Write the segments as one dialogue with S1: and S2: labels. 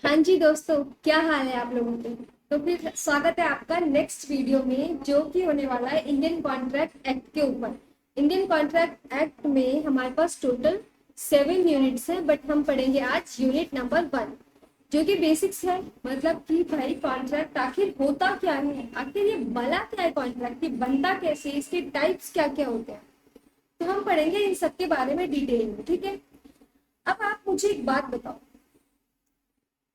S1: हाँ जी दोस्तों, क्या हाल है आप लोगों के। तो फिर स्वागत है आपका नेक्स्ट वीडियो में, जो कि होने वाला है इंडियन कॉन्ट्रैक्ट एक्ट के ऊपर। इंडियन कॉन्ट्रैक्ट एक्ट में हमारे पास टोटल 7 यूनिट्स है, बट हम पढ़ेंगे आज यूनिट नंबर 1, जो कि बेसिक्स है। मतलब कि भाई कॉन्ट्रैक्ट आखिर होता क्या है, आखिर ये बना क्या है, कॉन्ट्रैक्ट ये बनता कैसे, इसके टाइप्स क्या क्या होते हैं। तो हम पढ़ेंगे इन सब के बारे में डिटेल में, ठीक है। अब आप मुझे एक बात बताओ,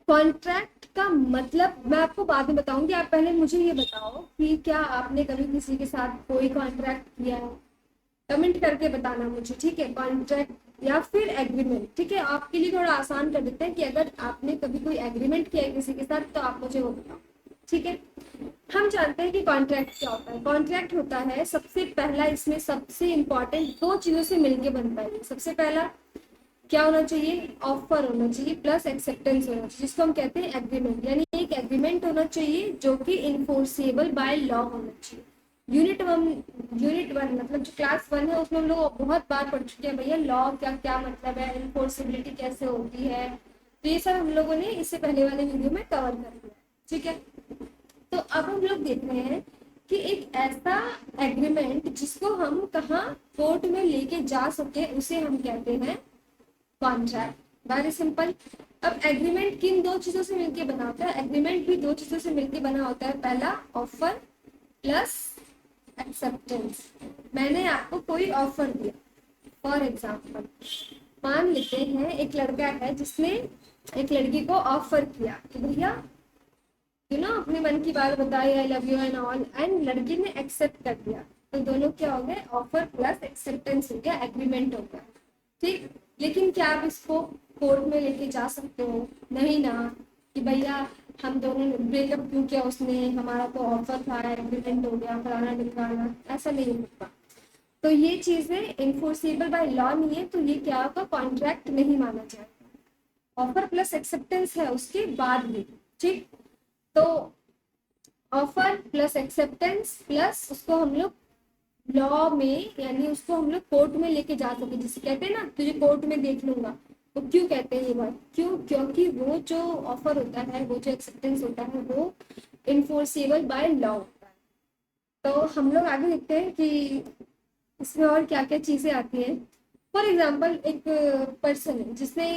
S1: कॉन्ट्रैक्ट का मतलब मैं आपको बाद में बताऊंगी। आप पहले मुझे ये बताओ कि क्या आपने कभी किसी के साथ कोई कॉन्ट्रैक्ट किया है। कमेंट करके बताना मुझे, ठीक है। कॉन्ट्रैक्ट या फिर एग्रीमेंट, ठीक है। आपके लिए थोड़ा आसान कर देते हैं कि अगर आपने कभी कोई एग्रीमेंट किया है किसी के साथ तो आप मुझे वो बताओ, ठीक है। हम जानते हैं कि कॉन्ट्रैक्ट क्या होता है। कॉन्ट्रैक्ट होता है, सबसे पहला इसमें सबसे इंपॉर्टेंट दो चीजों से मिलके बनता है। सबसे पहला क्या होना चाहिए, ऑफर होना चाहिए प्लस एक्सेप्टेंस होना चाहिए, जिसको हम कहते हैं एग्रीमेंट। यानी एक एग्रीमेंट होना चाहिए जो कि इन्फोर्सेबल बाय लॉ होना चाहिए। यूनिट वन मतलब जो क्लास 1 है उसमें हम लोग बहुत बार पढ़ चुके हैं भैया, लॉ क्या क्या मतलब है, इन्फोर्सिबिलिटी कैसे होती है। तो ये सब हम लोगों ने इससे पहले वाले वीडियो में कवर कर दिया, ठीक है। तो अब हम लोग देख रहे हैं कि एक ऐसा एग्रीमेंट जिसको हम कहाँ कोर्ट में लेके जा सके उसे हम कहते हैं कॉन्ट्रैक्ट। Very simple. अब एग्रीमेंट किन दो चीजों से मिलकर बना होता है, एग्रीमेंट भी दो चीजों से मिलकर बना होता है। पहला ऑफर प्लस एक्सेप्टेंस। मैंने आपको कोई ऑफर दिया, फॉर एग्जाम्पल मान लेते हैं एक लड़का है जिसने एक लड़की को ऑफर किया कि भैया अपने मन की बात बताई, I love you and all, and लड़की ने एक्सेप्ट कर दिया। तो दोनों क्या हो गए, ऑफर प्लस एक्सेप्टेंस हो गया, एग्रीमेंट हो गया, ठीक। लेकिन क्या आप इसको कोर्ट में लेके जा सकते हो, नहीं ना, कि भैया हम दोनों ने ब्रेकअप क्यों किया, उसने हमारा तो ऑफर था, एग्रीमेंट हो गया, फलाना ढिमकाना, ऐसा नहीं होता। तो ये चीजें इन्फोर्सेबल बाय लॉ नहीं है, तो ये क्या होगा, कॉन्ट्रैक्ट नहीं माना जाएगा। ऑफर प्लस एक्सेप्टेंस है उसके बाद भी, ठीक। तो ऑफर प्लस एक्सेप्टेंस प्लस उसको हम लोग लॉ में, यानी उसको हम लोग कोर्ट में लेके जा सके, जिसे कहते हैं ना तुझे कोर्ट में देख लूंगा। तो क्यों कहते हैं ये बात, क्यों, क्योंकि वो जो ऑफर होता है, वो जो एक्सेप्टेंस होता है, वो इन्फोर्सेबल बाय लॉ होता है। तो हम लोग आगे देखते हैं कि इसमें और क्या क्या चीजें आती हैं। फॉर एग्जाम्पल एक पर्सन है जिसने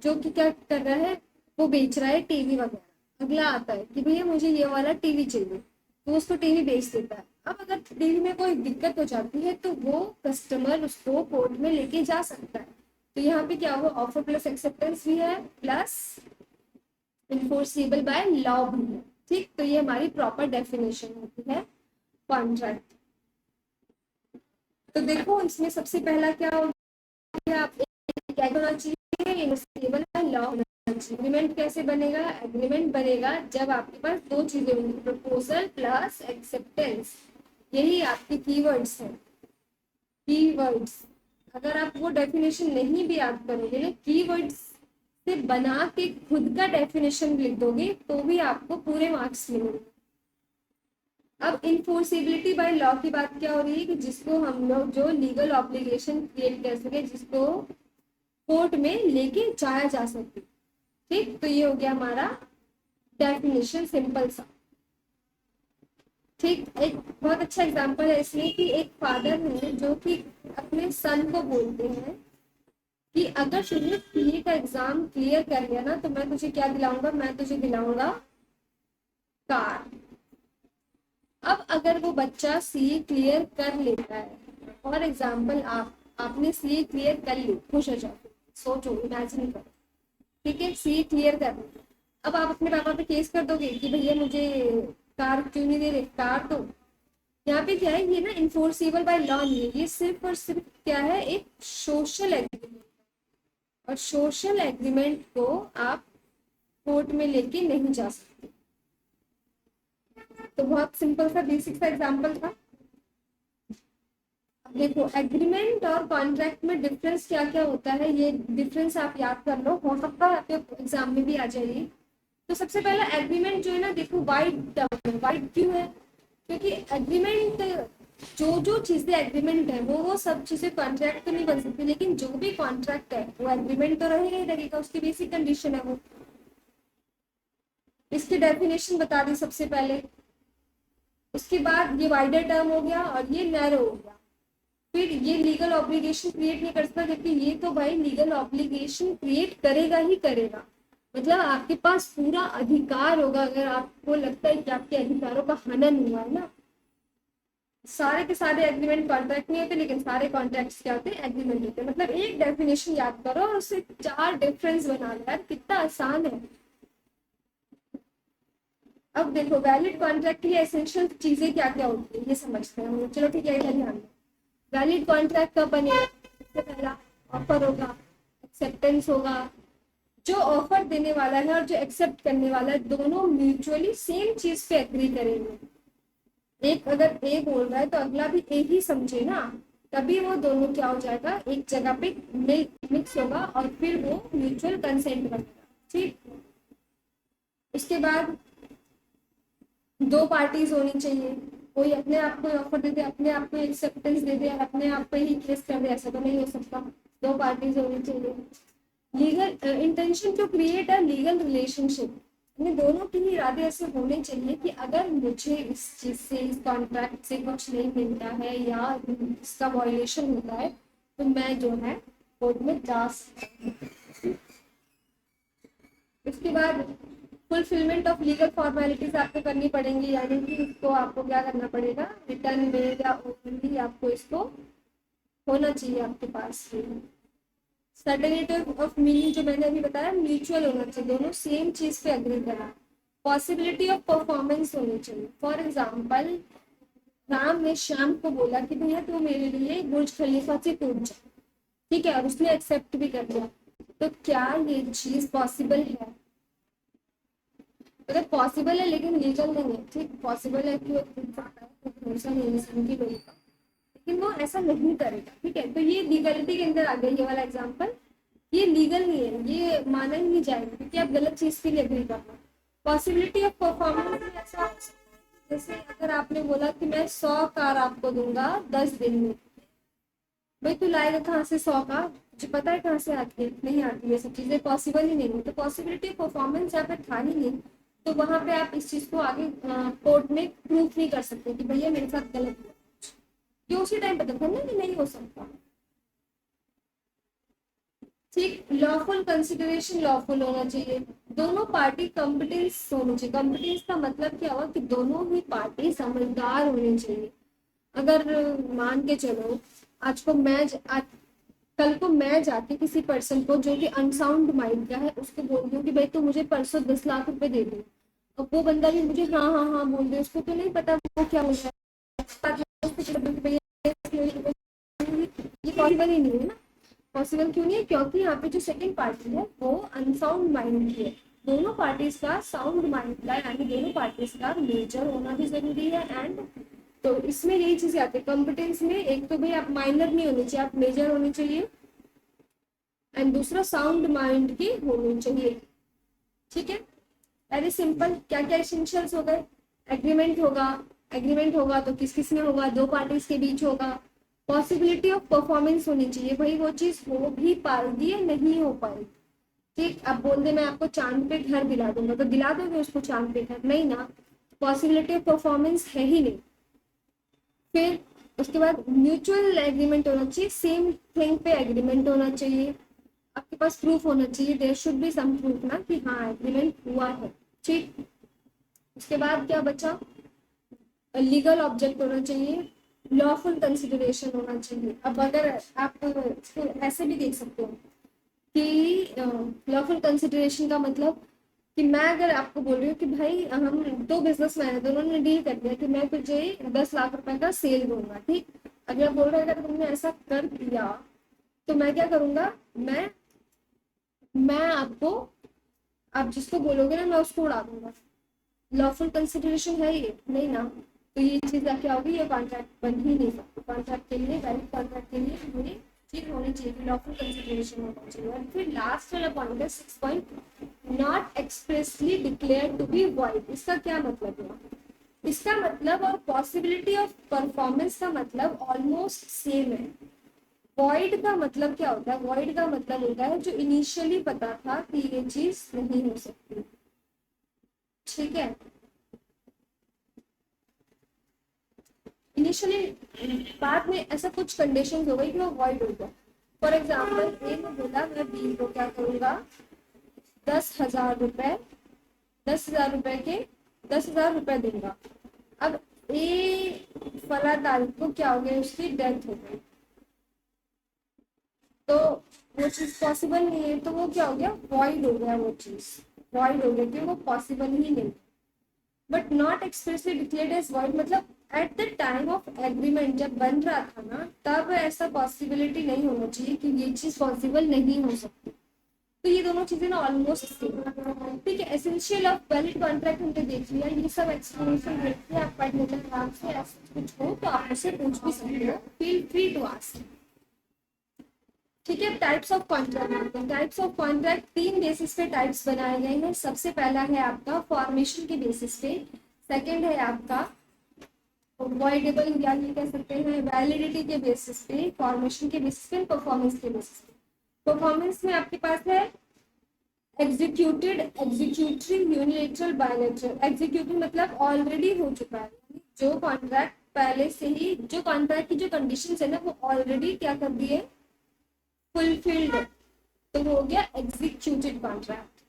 S1: जो कि क्या कर रहा है, वो बेच रहा है टीवी वगैरह। अगला आता है कि भैया मुझे ये वाला टीवी चाहिए, तो उसको टीवी बेच देता है। अब अगर टीवी में कोई दिक्कत हो जाती है तो वो कस्टमर उसको कोर्ट में लेके जा सकता है। तो यहाँ पे क्या हुआ, ऑफर प्लस एक्सेप्टेंस भी है प्लस इन्फोर्सेबल बाय लॉ भी है, ठीक। तो ये हमारी प्रॉपर डेफिनेशन होती है कॉन्ट्रैक्ट। तो देखो इसमें सबसे पहला क्या हो गया, आप क्या होना चाहिए, इन्फोर्सेबल बाय लॉ होना चाहिए। एग्रीमेंट कैसे बनेगा, एग्रीमेंट बनेगा जब आपके पास दो चीजें होंगी, प्रपोजल प्लस एक्सेप्टेंस। यही आपके कीवर्ड्स हैं, कीवर्ड्स। अगर आप वो डेफिनेशन नहीं भी याद करोगे ना, कीवर्ड्स से बना के खुद का डेफिनेशन लिख दोगे तो भी आपको पूरे मार्क्स मिलेंगे। अब इनफोर्सिबिलिटी बाय लॉ की बात क्या हो रही है, कि जिसको हम लोग जो लीगल ऑब्लिगेशन क्रिएट कर सके, जिसको कोर्ट में लेके जाया जा सके, ठीक। तो ये हो गया हमारा डेफिनेशन, सिंपल सा, ठीक। एक बहुत अच्छा एग्जांपल है इसमें कि एक फादर है जो कि अपने सन को बोलते हैं कि अगर तुमने सीए का एग्जाम क्लियर कर लिया ना तो मैं तुझे क्या दिलाऊंगा, मैं तुझे दिलाऊंगा कार। अब अगर वो बच्चा सीए क्लियर कर लेता है, फॉर एग्जाम्पल आपने सीए क्लियर कर ली, खुश हो जाओ, सोचो, इमेजिन करो, ठीक है, सीए क्लियर कर ली। अब आप अपने पापा पे केस कर दोगे कि भैया मुझे कार क्यों नहीं दे रहे, कार तो यहाँ पे क्या है, ये ना इन्फोर्सेबल बाय लॉ नहीं है, ये सिर्फ और सिर्फ क्या है, एक सोशल एग्रीमेंट। और सोशल एग्रीमेंट को आप कोर्ट में लेके नहीं जा सकते। तो बहुत सिंपल सा बेसिक सा एग्जांपल था। अब देखो एग्रीमेंट और कॉन्ट्रैक्ट में डिफरेंस क्या क्या होता है, ये डिफरेंस आप याद कर लो, हो सकता है आपके एग्जाम में भी आ जाइए। तो सबसे पहला एग्रीमेंट जो है ना, देखो वाइड टर्म है। वाइड क्यों है, क्योंकि एग्रीमेंट, जो जो चीजें एग्रीमेंट है वो सब चीजें कॉन्ट्रैक्ट तो नहीं बन सकती, लेकिन जो भी कॉन्ट्रैक्ट है वो एग्रीमेंट तो रहेगा ही रहेगा, उसकी बेसिक कंडीशन है वो। इसकी डेफिनेशन बता दी सबसे पहले। उसके बाद ये वाइडर टर्म हो गया और ये नैरो हो गया। फिर ये लीगल ऑब्लिगेशन क्रिएट नहीं कर सकता, क्योंकि ये तो भाई लीगल ऑब्लिगेशन क्रिएट करेगा ही करेगा। मतलब आपके पास पूरा अधिकार होगा अगर आपको लगता है कि आपके अधिकारों का हनन हुआ है ना। सारे के सारे एग्रीमेंट कॉन्ट्रैक्ट नहीं होते, लेकिन सारे कॉन्ट्रैक्ट्स क्या होते हैं, एग्रीमेंट होते हैं। मतलब एक डेफिनेशन याद करो और उससे 4 डिफरेंस बना लो यार, कितना आसान है। अब देखो वैलिड कॉन्ट्रैक्ट की एसेंशियल चीजें क्या क्या होती है ये समझते हैं हम। चलो ठीक है, इधर ध्यान दो। वैलिड कॉन्ट्रैक्ट कब बनेगा? सबसे पहला ऑफर होगा, एक्सेप्टेंस होगा। जो ऑफर देने वाला है और जो एक्सेप्ट करने वाला है दोनों म्यूचुअली सेम चीज पे एग्री करेंगे। एक अगर ए बोल रहा है तो अगला भी ए ही समझे ना, तभी वो दोनों क्या हो जाएगा, एक जगह पे मिक्स होगा और फिर वो म्यूचुअल कंसेंट बनेगा। ठीक, उसके बाद 2 पार्टीज होनी चाहिए। कोई अपने आप को ऑफर दे दे, अपने आप को एक्सेप्टेंस दे दे, अपने आप पे ही केस कर दे, ऐसा तो नहीं हो सकता। 2 पार्टीज होनी चाहिए। Legal intention to create a legal relationship, इन दोनों के ही इरादे ऐसे होने चाहिए कि अगर मुझे इस चीज से, इस कॉन्ट्रैक्ट से कुछ नहीं मिलता है या इसका वायलेशन होता है तो मैं जो है कोर्ट में जा सकता हूँ। इसके बाद फुलफिलमेंट ऑफ लीगल फॉर्मेलिटीज आपको करनी पड़ेंगी, यानी कि इसको आपको क्या करना पड़ेगा, रिटर्न में या ओरली आपको इसको होना चाहिए आपके पास। सर्टेनिटी ऑफ मीनिंग जो मैंने अभी बताया, म्यूचुअल होना चाहिए, दोनों सेम चीज पे अग्री करा। पॉसिबिलिटी ऑफ परफॉर्मेंस होनी चाहिए। फॉर एग्जाम्पल राम ने श्याम को बोला कि भैया तू मेरे लिए बुर्ज खलीफा से कूद जा, ठीक है, और उसने एक्सेप्ट भी कर लिया। तो क्या ये चीज पॉसिबल है? अगर पॉसिबल है लेकिन लीगल नहीं है, ठीक, पॉसिबल है कि वो भरोसा नहीं है उनकी लोगों का, लेकिन वो ऐसा नहीं करेगा, ठीक है। तो ये लीगलिटी के अंदर आ गया ये वाला एग्जांपल। ये लीगल नहीं है, ये माना ही नहीं जाएगा क्योंकि आप गलत चीज के लिए एग्री कर रहे हो। पॉसिबिलिटी ऑफ परफॉर्मेंस में ऐसा हो सकता है, जैसे अगर आपने बोला कि मैं 100 कार आपको दूंगा 10 दिन में, भाई तू लाएगा कहाँ से 100 कार? तुझे पता है कहाँ से आती है? नहीं आती, ये सब चीजें पॉसिबल ही नहीं है। तो पॉसिबिलिटी ऑफ परफॉर्मेंस यहाँ पे था ही नहीं, तो वहां पे आप इस चीज को आगे कोर्ट में प्रूफ नहीं कर सकते कि भैया मेरे साथ गलत हुआ, क्यों उसी टाइम पता था ना कि नहीं हो सकता। ठीक, लॉफुल कंसिडरेशन लॉफुल होना चाहिए, दोनों पार्टी कॉम्पिटेंस होनी चाहिए। कॉम्पिटेंस का मतलब क्या हुआ कि दोनों ही पार्टी समझदार होनी चाहिए। अगर मान के चलो आज को मैं कल को मैं जाके किसी पर्सन को जो कि अनसाउंड माइंड का है उसको बोल दूं कि भाई तू मुझे परसों 10 लाख रुपए दे दे, और वो बंदा भी मुझे हाँ हाँ हाँ बोल दे, उसको तो नहीं पता वो क्या हो रहा है, ये पॉसिबल ही नहीं है ना। पॉसिबल क्यों नहीं है? क्योंकि यहाँ पे जो सेकंड पार्टी है वो अनसाउंड माइंड की है। दोनों पार्टीज का साउंड माइंड का, यानी दोनों पार्टीज का मेजर होना भी जरूरी है। एंड तो इसमें यही चीजें आती है कॉम्पिटेंस में, एक तो भाई आप माइनर नहीं होने चाहिए, आप मेजर होने चाहिए, एंड दूसरा साउंड माइंड की होनी चाहिए। ठीक है, वेरी सिंपल। क्या क्या एसेंशियल्स हो गए? एग्रीमेंट होगा, एग्रीमेंट होगा तो किस किस में होगा, 2 पार्टीज के बीच होगा। पॉसिबिलिटी ऑफ परफॉर्मेंस होनी चाहिए, भाई वो चीज हो भी पाएगी या नहीं हो पाएगी। ठीक, अब बोल दे मैं आपको चांद पे घर दिला दूंगा, तो दिला दोगे उसको चांद पे घर? नहीं ना, पॉसिबिलिटी ऑफ परफॉर्मेंस है ही नहीं। फिर उसके बाद म्यूचुअल एग्रीमेंट होना चाहिए, सेम थिंग पे एग्रीमेंट होना चाहिए, आपके पास प्रूफ होना चाहिए, there should be some proof ना कि हाँ एग्रीमेंट हुआ है। ठीक, उसके बाद क्या बचा? लीगल ऑब्जेक्ट होना चाहिए, लॉफुल कंसिडरेशन होना चाहिए। अब अगर आप इसको ऐसे भी देख सकते हो कि लॉफुल कंसिडरेशन का मतलब कि मैं अगर आपको बोल रही हूँ कि भाई हम 2 बिजनेसमैन है, दोनों ने डील कर दिया कि मैं तुझे 10 लाख रुपए का सेल दूंगा, ठीक। अगर बोल रहे अगर तुमने ऐसा कर दिया तो मैं क्या करूंगा, मैं आपको, आप जिसको बोलोगे ना मैं उसको उड़ा दूंगा। लॉफुल कंसिडरेशन है ये नहीं ना, तो ये चीज क्या होगी, ये कॉन्ट्रैक्ट बन ही नहीं सकती। कॉन्ट्रैक्ट के लिए, वैलिड कॉन्ट्रैक्ट के लिए मुझे चीज होनी चाहिए, लॉफुल कंसिडरेशन होना चाहिए। और फिर लास्ट वाला पॉइंट है 6 point, not expressly declare to be void. इसका क्या मतलब है? इसका मतलब और पॉसिबिलिटी ऑफ परफॉर्मेंस का मतलब ऑलमोस्ट सेम है। वॉइड का मतलब क्या होता है? वॉइड का मतलब होता है जो इनिशियली पता था कि ये चीज नहीं हो सकती, ठीक है। इनिशियली बाद में ऐसा कुछ कंडीशन हो गई कि वो वॉइड हो गया। फॉर एग्जाम्पल ए ने बोला मैं बी को क्या करूंगा, 10,000 रुपए, 10,000 रुपए के 10,000 रुपए दूंगा। अब ए फला तारीख को क्या हो गया, उसकी डेथ हो गई, तो वो चीज पॉसिबल नहीं है, तो वो क्या हो गया, वॉइड हो गया, वो चीज वॉइड हो गया कि वो पॉसिबल ही नहीं। But not expressly declared as void, मतलब at the time of agreement जब बन रहा था ना, तब ऐसा पॉसिबिलिटी नहीं होना चाहिए कि ये चीज पॉसिबल नहीं हो सकती। तो ये दोनों चीजें ना ऑलमोस्ट सेम, ठीक है। एसेंशियल ऑफ वैलिड कॉन्ट्रैक्ट हमने देख लिया, ये सब एक्सप्लेनेशन देखिए आप पढ़ लेना आराम से। ऐसा कुछ हो तो आप मुझसे पूछ भी सकते हो, फील फ्री टू आस्क, ठीक है। Types of contract, types of contract 3 basis पे टाइप्स बनाए गए हैं। सबसे पहला है आपका फॉर्मेशन के बेसिस पे, सेकंड है आपका वॉइडेबल या ये कह सकते हैं वैलिडिटी के बेसिस पे, फॉर्मेशन के बेसिस पे, परफॉर्मेंस के बेसिस पे। परफॉर्मेंस में आपके पास है executed, executory, unilateral, bilateral. Executed मतलब ऑलरेडी हो चुका है, जो कॉन्ट्रैक्ट पहले से ही, जो कॉन्ट्रैक्ट की जो कंडीशंस है ना वो ऑलरेडी क्या कर दिए, फुलफिल्ड, तो वो हो गया एग्जीक्यूटेड कॉन्ट्रैक्ट।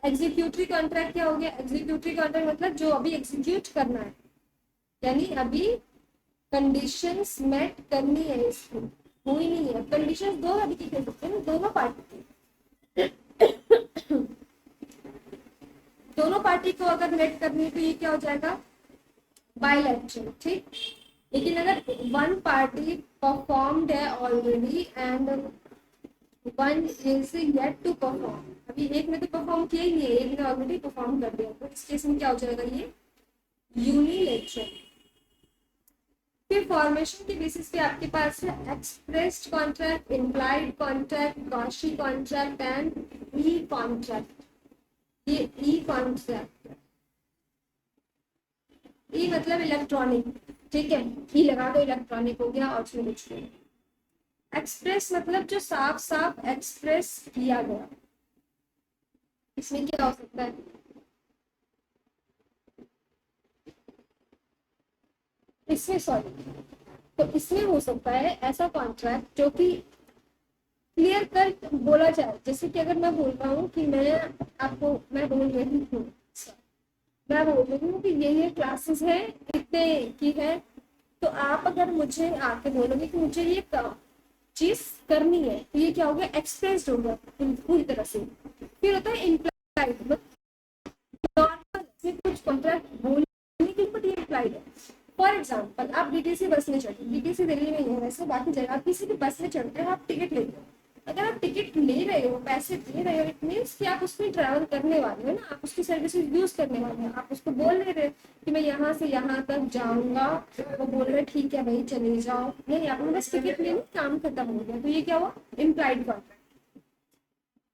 S1: एग्जीक्यूटरी कॉन्ट्रैक्ट क्या हो गया, एग्जीक्यूटरी कॉन्ट्रैक्ट मतलब जो अभी एग्जीक्यूट करना है, यानी अभी कंडीशंस मेट करनी है, इसकी हुई नहीं है। कंडीशंस दो तरीके के सकते हैं, दोनों पार्टी दोनों पार्टी को अगर मेट करनी है तो ये क्या हो जाएगा, बायलैटरल, ठीक। लेकिन अगर वन पार्टी परफॉर्म्ड है already and one is yet to perform, अभी एक ने तो परफॉर्म किया ही नहीं है, एक ने ऑलरेडी परफॉर्म कर दिया, तो इस केस में क्या हो जाएगा, ये यूनिलेटरल। फिर फॉर्मेशन के बेसिस पे आपके पास है expressed contract, implied contract, Cauchy contract and E contract. ये ई कॉन्ट्रैक्ट, ई मतलब इलेक्ट्रॉनिक, ठीक है, ई लगा दो इलेक्ट्रॉनिक हो गया और उसमें कुछ नहीं। एक्सप्रेस मतलब जो साफ साफ एक्सप्रेस किया गया, इसमें क्या हो सकता है, इसमें सॉरी, तो इसमें हो सकता है ऐसा कॉन्ट्रैक्ट जो कि क्लियर कट बोला जाए। जैसे कि अगर मैं बोल रहा हूँ कि मैं बोल रही हूँ, मैं बोल रही हूँ कि ये क्लासेस है इतने की है, तो आप अगर मुझे आके बोलोगे कि मुझे ये चीज करनी है, तो ये क्या हो गया, एक्सप्रेस्ड हो गया पूरी तरह से। फिर होता है इम्प्लाइड, नॉर्मल कुछ कॉन्ट्रैक्ट बोलने के लिए इम्प्लाइड है। फॉर एग्जाम्पल आप डीटीसी बस में चढ़े, डीटीसी दिल्ली में ही है वैसे, बाकी जगह आप किसी भी बस में चढ़ते हो, आप टिकट लेते हो। अगर आप टिकट ले रहे हो, पैसे दे रहे हो, इट मीन्स कि आप उसमें ट्रैवल करने वाले हो ना, आप उसकी सर्विसेज यूज करने वाले हो। आप उसको बोल रहे हो कि मैं यहाँ से यहाँ तक जाऊंगा, वो बोल रहे ठीक है भाई चले जाओ, नहीं आपने बस टिकट ले ली, काम खत्म हो गया, तो ये क्या हुआ, इम्प्लाइड कॉन्ट्रैक्ट।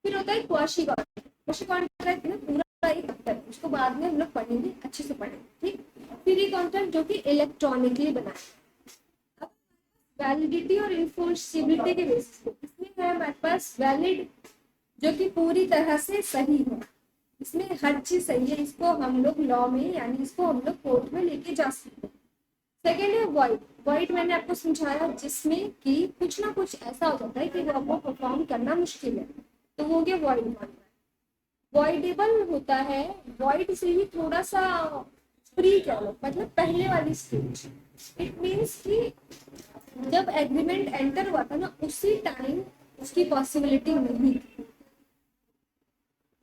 S1: फिर होता है क्वाशी कॉन्ट्रैक्ट। क्वाशी कॉन्ट्रैक्ट में पूरा एक है, उसको बाद में हम लोग पढ़ेंगे, अच्छे से पढ़ेंगे, ठीक। फिर ये कॉन्ट्रैक्ट जो कि इलेक्ट्रॉनिकली बना है। वैलिडिटी और इन्फोर्सिबिलिटी के बेसिस पे इसमें है हमारे पास वैलिड, जो कि पूरी तरह से सही है, इसमें हर चीज सही है, इसको हम लोग लॉ में यानी इसको हम लोग कोर्ट में लेके जा सकते हैं। सेकेंड है वॉइड। वॉइड मैंने आपको समझाया, जिसमें कि कुछ ना कुछ ऐसा हो जाता है कि वो आपको परफॉर्म करना मुश्किल है, तो वो हो गया वॉइड कॉन्ट्रैक्ट। वॉइडेबल होता है, वॉइड से ही थोड़ा सा प्री कह लो, मतलब पहले वाली स्टेज। इट मीन्स कि जब एग्रीमेंट एंटर हुआ था ना, उसी टाइम उसकी पॉसिबिलिटी नहीं थी।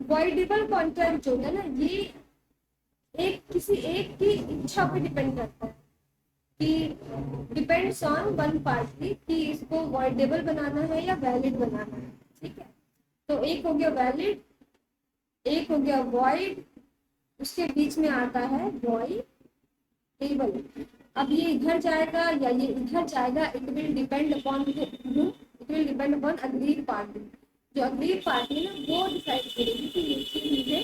S1: वॉइडेबल कॉन्ट्रैक्ट जो है ना, ये किसी एक की इच्छा पे डिपेंड करता है, कि डिपेंड्स ऑन वन पार्टी कि इसको वॉइडेबल बनाना है या वैलिड बनाना है, ठीक है। तो एक हो गया वैलिड, एक हो गया वॉइड, उसके बीच में आता है वॉइडेबल। अब ये इधर जाएगा या ये इधर जाएगा, it will depend upon agreed party. जो अग्रीड पार्टी है ना, वो डिसाइड करेगी कि ये चीज मुझे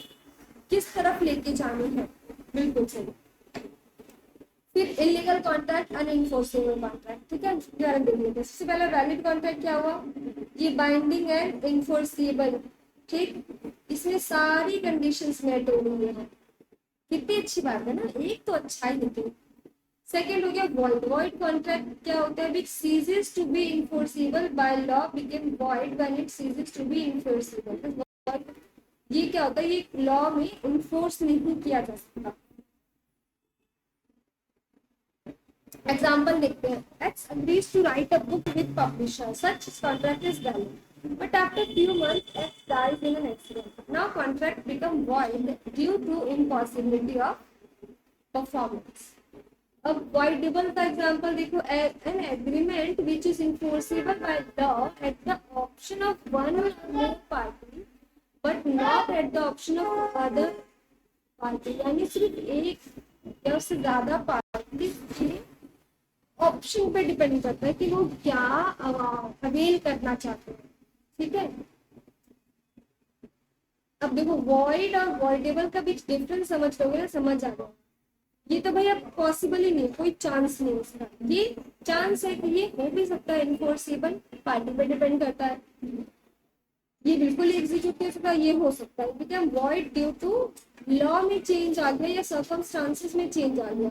S1: किस तरफ लेके जानी है, बिल्कुल सही। फिर इलीगल कॉन्ट्रैक्ट, अनइंफोर्सेबल कॉन्ट्रैक्ट, ठीक है, उदाहरण दे दिए। सबसे पहले वैलिड कॉन्ट्रैक्ट क्या हुआ, ये बाइंडिंग एंड इन्फोर्सेबल, ठीक, इसमें सारी कंडीशंस मेट हो रही है, कितनी अच्छी बात है ना, एक तो अच्छा ही लेकिन। सेकेंड हो गया वॉइड। वॉइड कॉन्ट्रैक्ट क्या होता है, which ceases to be enforceable by law became void when it ceases to be enforceable. ये क्या होता है, ये लॉ में इन्फोर्स नहीं किया जा सकता। एग्जाम्पल देखते हैं, X agrees to write a book with publisher. Such contract is valid. But after few months, X dies in an accident. Now contract become void due to impossibility of performance. अब voidable का example देखो, an agreement which is enforceable by law at the option of one or more party, but not at the option of other party. यानी सिर्फ एक या उससे ज्यादा party के ऑप्शन पे डिपेंड करता है कि वो क्या अवेल करना चाहते हैं। ठीक है, अब देखो वॉइड और वॉइडेबल का बीच डिफरेंस समझ लोगे ना, समझ आ गया। ये तो भाई अब पॉसिबल ही नहीं, कोई चांस नहीं उसका। ये चांस है कि ये हो भी सकता है इनफोर्सेबल, पार्टी पे डिपेंड करता है। ये बिल्कुल ही एग्जीक्यूट नहीं हो सकता, ये हो सकता है क्योंकि हम वॉइड ड्यू टू लॉ में चेंज आ गया या सर्कमस्टांसेस में चेंज आ गया।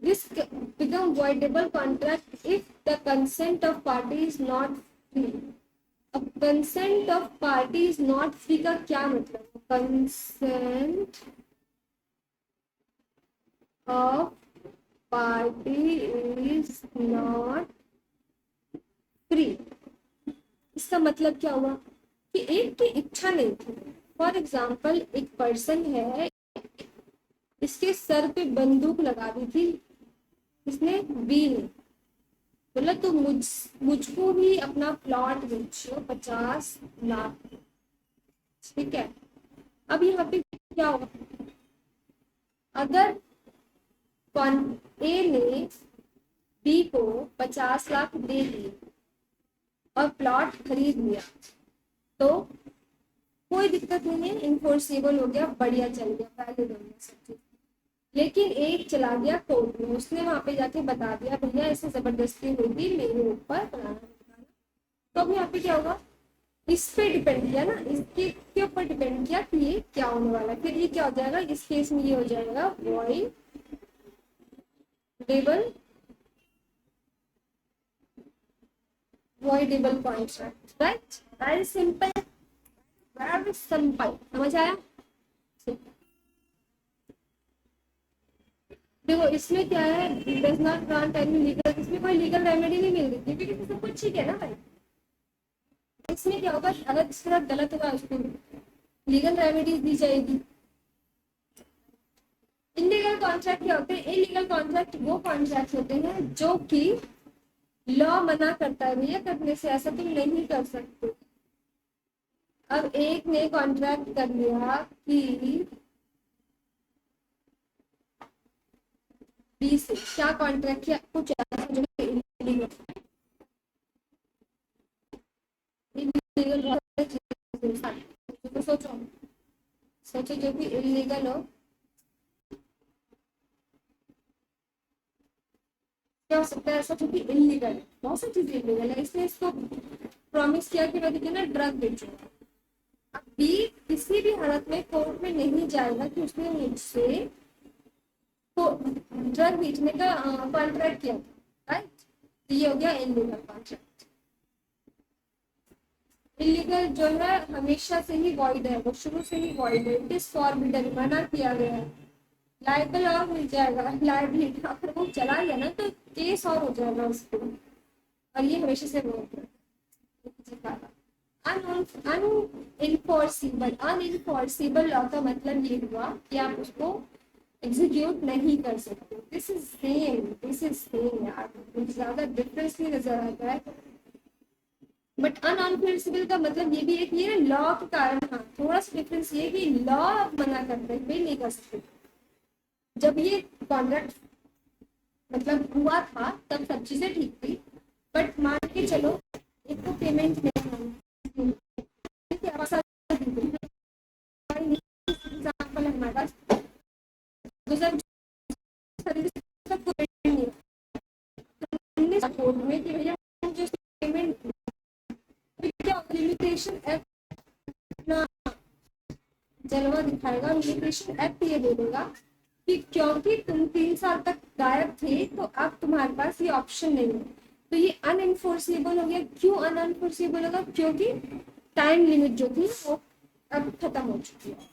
S1: This become voidable contract if the consent of party is not free. अब consent of party is not free का क्या मतलब, consent of party is not free, इसका मतलब क्या हुआ कि एक की इच्छा नहीं थी। फॉर एग्जाम्पल एक पर्सन है, इसके सर पे बंदूक लगा दी थी, इसने बी ने बोला तो मुझको भी अपना प्लॉट बेचो 50 लाख। ठीक है, अब यहाँ पे क्या होगा, अगर ए ने बी को 50 लाख दे दिए और प्लॉट खरीद लिया तो कोई दिक्कत नहीं है, इनफोर्सेबल हो गया, बढ़िया चल गया, वैलिड हो गया सब चीज। लेकिन एक चला गया कोर्ट में, उसने वहां पे जाके बता दिया भैया ऐसे जबरदस्ती होगी मेरे ऊपर बनाना। तो अब यहाँ पे क्या होगा, इस पे डिपेंड किया ना, इसके के ऊपर डिपेंड किया कि ये क्या होने वाला है। फिर ये क्या हो जाएगा, इस केस में ये हो जाएगा voidable contract. Right, very simple, very simple, समझ आया। देखो इसमें क्या है, does not grant any legal, इसमें कोई लीगल रेमेडी नहीं मिल रही थी क्योंकि सब कुछ ठीक है ना भाई। इसमें क्या होगा, अगर इसके साथ गलत होगा उसको लीगल रेमेडी दी जाएगी। इलीगल कॉन्ट्रैक्ट क्या होते हैं, इलीगल कॉन्ट्रैक्ट वो कॉन्ट्रैक्ट होते हैं जो कि लॉ मना करता है भैया करने से, ऐसा तुम नहीं कर सकते। अब एक ने कॉन्ट्रैक्ट कर लिया कि बी से, क्या कॉन्ट्रैक्ट किया, कुछ ऐसा जो इलीगल, तो सोचो सोचो जो भी इलीगल हो, क्या हो सकता है ऐसा जो भी इलीगल है, बहुत सी चीजें इलीगल है। इसने इसको प्रॉमिस किया कि मैं देखिए ना ड्रग बेचूंगा। अब बी किसी भी हालत में कोर्ट में नहीं जाएगा कि उसने मुझसे तो ड्रग बेचने का कॉन्ट्रैक्ट किया था। राइट, ये हो गया इलीगल कॉन्ट्रैक्ट। इलीगल जो है हमेशा से ही वॉइड है, वो शुरू से ही वॉइड है, इट इज फॉरबिडन, मना किया गया है। लाइबल और मिल जाएगा, लाइबिलिटी अगर वो चला गया ना तो केस और हो जाएगा उसको, और ये हमेशा से वॉइड है। अनइनफोर्सिबल लॉ का मतलब ये हुआ कि आप उसको एग्जीक्यूट नहीं कर सकते। दिस इज सेम यार, कुछ ज्यादा डिफरेंस नहीं नजर आता है। बट अनएनफोर्सेबल का मतलब ये भी है कि ये लॉ के कारण, हाँ थोड़ा सा डिफरेंस ये कि लॉ मना करते हैं, नहीं कर सकते। जब ये कॉन्ट्रैक्ट मतलब हुआ था तब सब चीजें ठीक थी, बट मान के चलो एक तो पेमेंट नहीं, एग्जाम्पल हमारे पास में कि भैया जो पेमेंट क्या लिमिटेशन जलवा दिखाएगा, इमिग्रेशन एक्ट ये दे देगा कि क्योंकि तुम 3 साल तक गायब थे तो अब तुम्हारे पास ये ऑप्शन नहीं है। तो ये अनएनफोर्सेबल हो गया। क्यों अनएनफोर्सेबल होगा? क्योंकि टाइम लिमिट जो थी वो अब खत्म हो चुकी है।